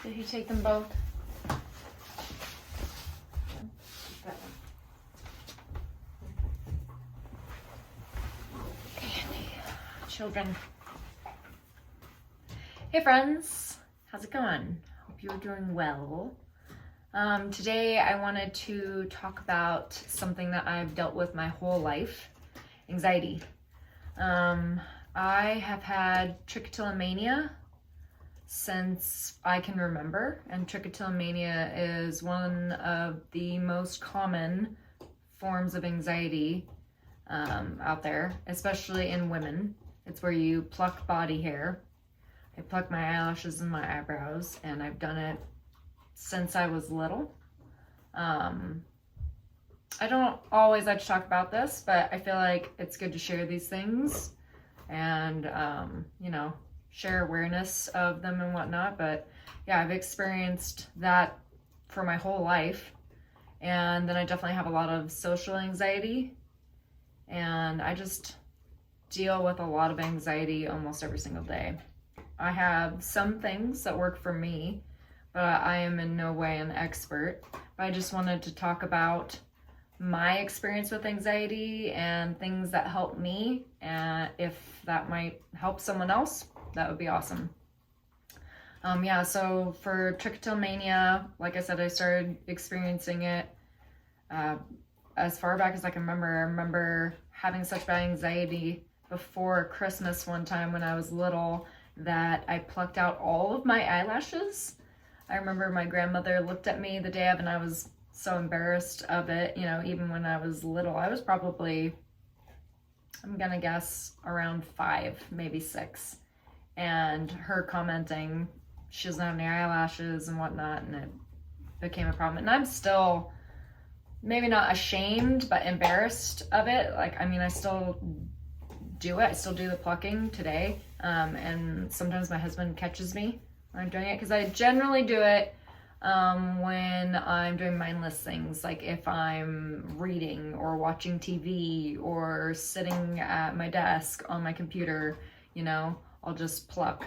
Did he take them both? Candy. Children. Hey friends, how's it going? Hope you're doing well. Today I wanted to talk about something that I've dealt with my whole life, anxiety. I have had trichotillomania since I can remember, and trichotillomania is one of the most common forms of anxiety out there, especially in women. It's where you pluck body hair. I pluck my eyelashes and my eyebrows, and I've done it since I was little. I don't always like to talk about this, but I feel like it's good to share these things and, share awareness of them and whatnot. But yeah, I've experienced that for my whole life. And then I definitely have a lot of social anxiety, and I just deal with a lot of anxiety almost every single day. I have some things that work for me, but I am in no way an expert. But I just wanted to talk about my experience with anxiety and things that help me, and if that might help someone else, that would be awesome. So for trichotillomania, like I said, I started experiencing it as far back as I can remember. I remember having such bad anxiety before Christmas one time when I was little that I plucked out all of my eyelashes. I remember my grandmother looked at me the day of, and I was so embarrassed of it. Even when I was little, I was probably, I'm gonna guess, around 5, maybe 6. And her commenting she doesn't have any eyelashes and whatnot, and it became a problem. And I'm still maybe not ashamed, but embarrassed of it. I still do it. I still do the plucking today. And sometimes my husband catches me when I'm doing it, because I generally do it when I'm doing mindless things, like if I'm reading or watching TV or sitting at my desk on my computer, I'll just pluck.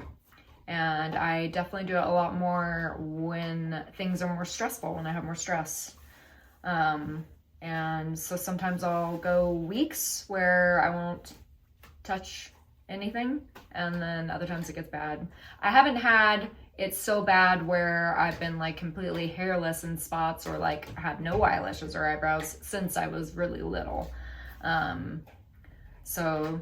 And I definitely do it a lot more when things are more stressful, when I have more stress. And so sometimes I'll go weeks where I won't touch anything, and then other times it gets bad. I haven't had it so bad where I've been completely hairless in spots or have no eyelashes or eyebrows since I was really little. So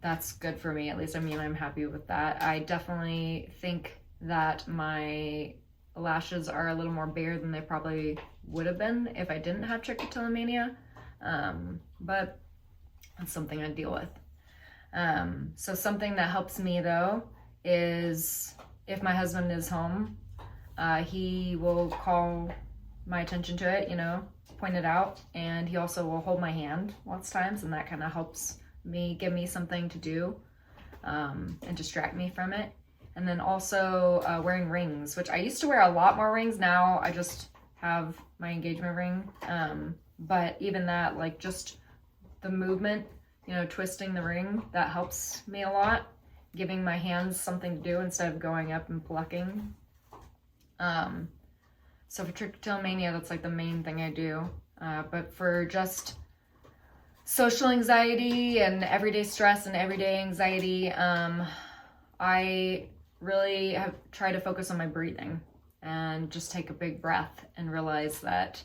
that's good for me, at least. I'm happy with that. I definitely think that my lashes are a little more bare than they probably would have been if I didn't have trichotillomania. But that's something I deal with. So something that helps me though is if my husband is home, he will call my attention to it, point it out, and he also will hold my hand lots of times, and that kind of helps me, give me something to do and distract me from it. And then also wearing rings, which I used to wear a lot more rings. Now I just have my engagement ring. But even that, just the movement, twisting the ring, that helps me a lot. Giving my hands something to do instead of going up and plucking. So for trichotillomania, that's the main thing I do. But for just social anxiety and everyday stress and everyday anxiety, I really have tried to focus on my breathing and just take a big breath and realize that,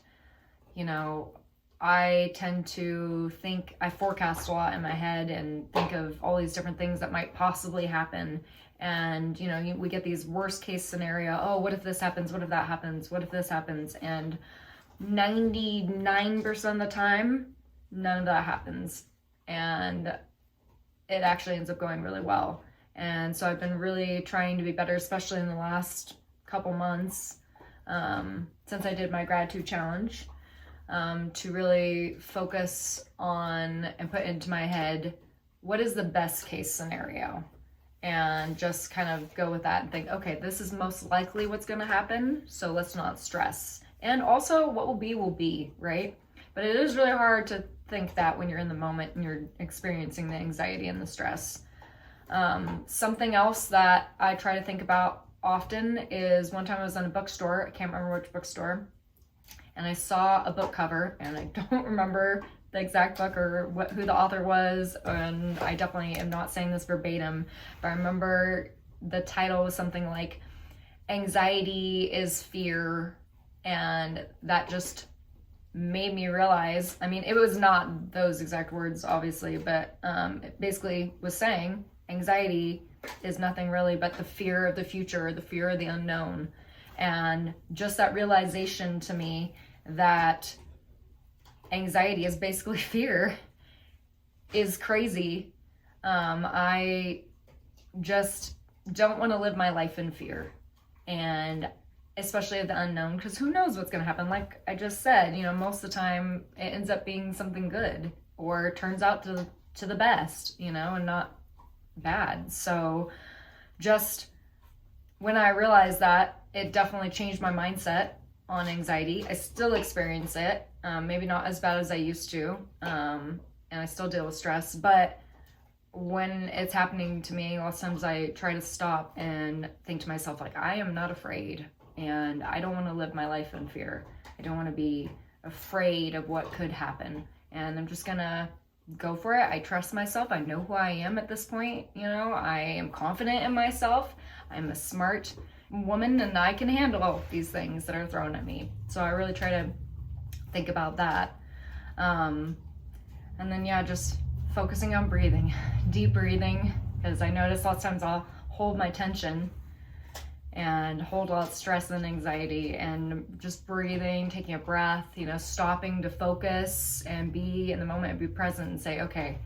I tend to think, I forecast a lot in my head and think of all these different things that might possibly happen. And, we get these worst case scenario. Oh, what if this happens? What if that happens? What if this happens? And 99% of the time, none of that happens. And it actually ends up going really well. And so I've been really trying to be better, especially in the last couple months, since I did my gratitude challenge. To really focus on and put into my head, what is the best case scenario? And just kind of go with that and think, okay, this is most likely what's going to happen, so let's not stress. And also, what will be, right? But it is really hard to think that when you're in the moment and you're experiencing the anxiety and the stress. Something else that I try to think about often is one time I was in a bookstore, I can't remember which bookstore, and I saw a book cover, and I don't remember the exact book or who the author was, and I definitely am not saying this verbatim, but I remember the title was something like Anxiety is Fear, and that just made me realize, I mean, it was not those exact words, obviously, but it basically was saying anxiety is nothing really but the fear of the future, the fear of the unknown. And just that realization to me that anxiety is basically fear is crazy. I just don't want to live my life in fear, and especially of the unknown, because who knows what's going to happen. Like I just said, you know, most of the time it ends up being something good or turns out to the best, you know, and not bad. So just when I realized that, it definitely changed my mindset on anxiety. I still experience it, maybe not as bad as I used to, and I still deal with stress, but when it's happening to me, a lot of times I try to stop and think to myself, like, I am not afraid, and I don't want to live my life in fear. I don't want to be afraid of what could happen, and I'm just gonna go for it. I trust myself. I know who I am at this point. You know, I am confident in myself. I'm a smart woman, and I can handle these things that are thrown at me. So I really try to think about that. And then, yeah, just focusing on breathing, deep breathing, because I notice lots of times I'll hold my tension and hold a lot of stress and anxiety, and just breathing, taking a breath, you know, stopping to focus and be in the moment and be present and say, okay,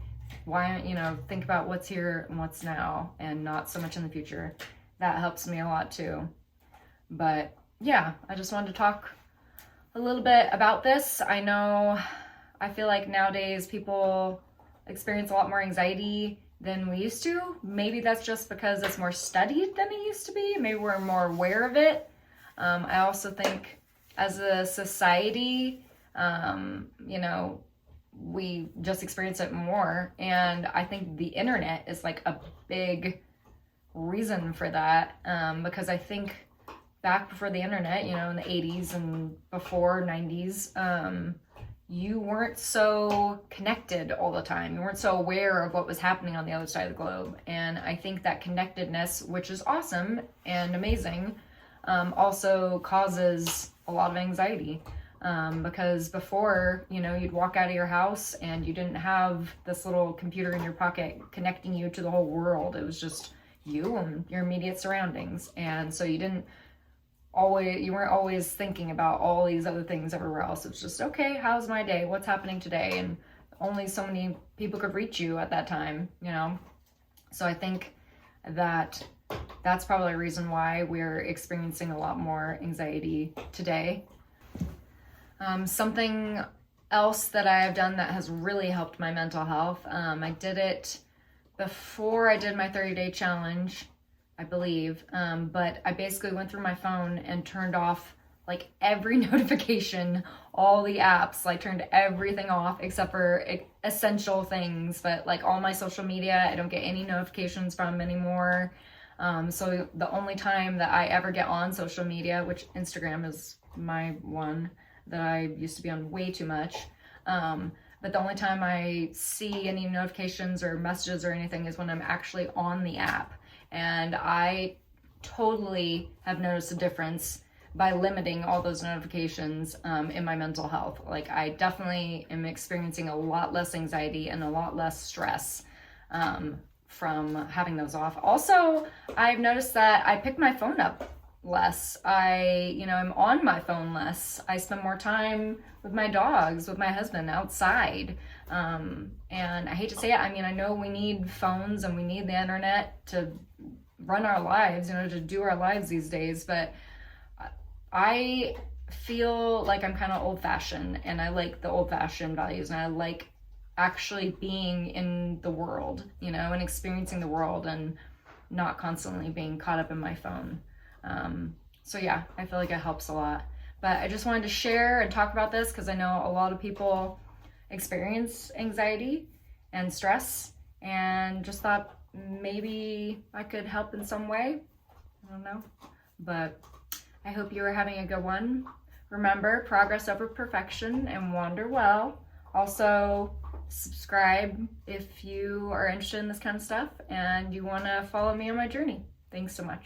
why, you know, think about what's here and what's now and not so much in the future. That helps me a lot too. But yeah, I just wanted to talk a little bit about this. I feel like nowadays people experience a lot more anxiety than we used to. Maybe that's just because it's more studied than it used to be. Maybe we're more aware of it. I also think as a society, you know, we just experience it more. And I think the internet is like a big reason for that, because I think back before the internet, you know, in the 80s and before 90s, you weren't so connected all the time. You weren't so aware of what was happening on the other side of the globe. And I think that connectedness, which is awesome and amazing, also causes a lot of anxiety. Because before, you know, you'd walk out of your house and you didn't have this little computer in your pocket connecting you to the whole world. It was just you and your immediate surroundings. And so you weren't always thinking about all these other things everywhere else. It was just, okay, how's my day? What's happening today? And only so many people could reach you at that time, you know? So I think that that's probably a reason why we're experiencing a lot more anxiety today. Something else that I have done that has really helped my mental health, I did it before I did my 30-day challenge, I believe, but I basically went through my phone and turned off like every notification, all the apps, like turned everything off except for essential things. But like all my social media, I don't get any notifications from anymore. So the only time that I ever get on social media, which Instagram is my one that I used to be on way too much, but the only time I see any notifications or messages or anything is when I'm actually on the app. And I totally have noticed a difference by limiting all those notifications in my mental health. Like I definitely am experiencing a lot less anxiety and a lot less stress from having those off. Also, I've noticed that I pick my phone up less. I'm on my phone less. I spend more time with my dogs, with my husband outside. And I hate to say it, I mean, I know we need phones and we need the internet to run our lives, you know, to do our lives these days, but I feel like I'm kind of old-fashioned, and I like the old-fashioned values, and I like actually being in the world, you know, and experiencing the world and not constantly being caught up in my phone. So yeah, I feel like it helps a lot. But I just wanted to share and talk about this because I know a lot of people experience anxiety and stress, and just thought maybe I could help in some way. don't know. But I hope you are having a good one. Remember, progress over perfection, and wander well. Also, subscribe if you are interested in this kind of stuff and you want to follow me on my journey. Thanks so much.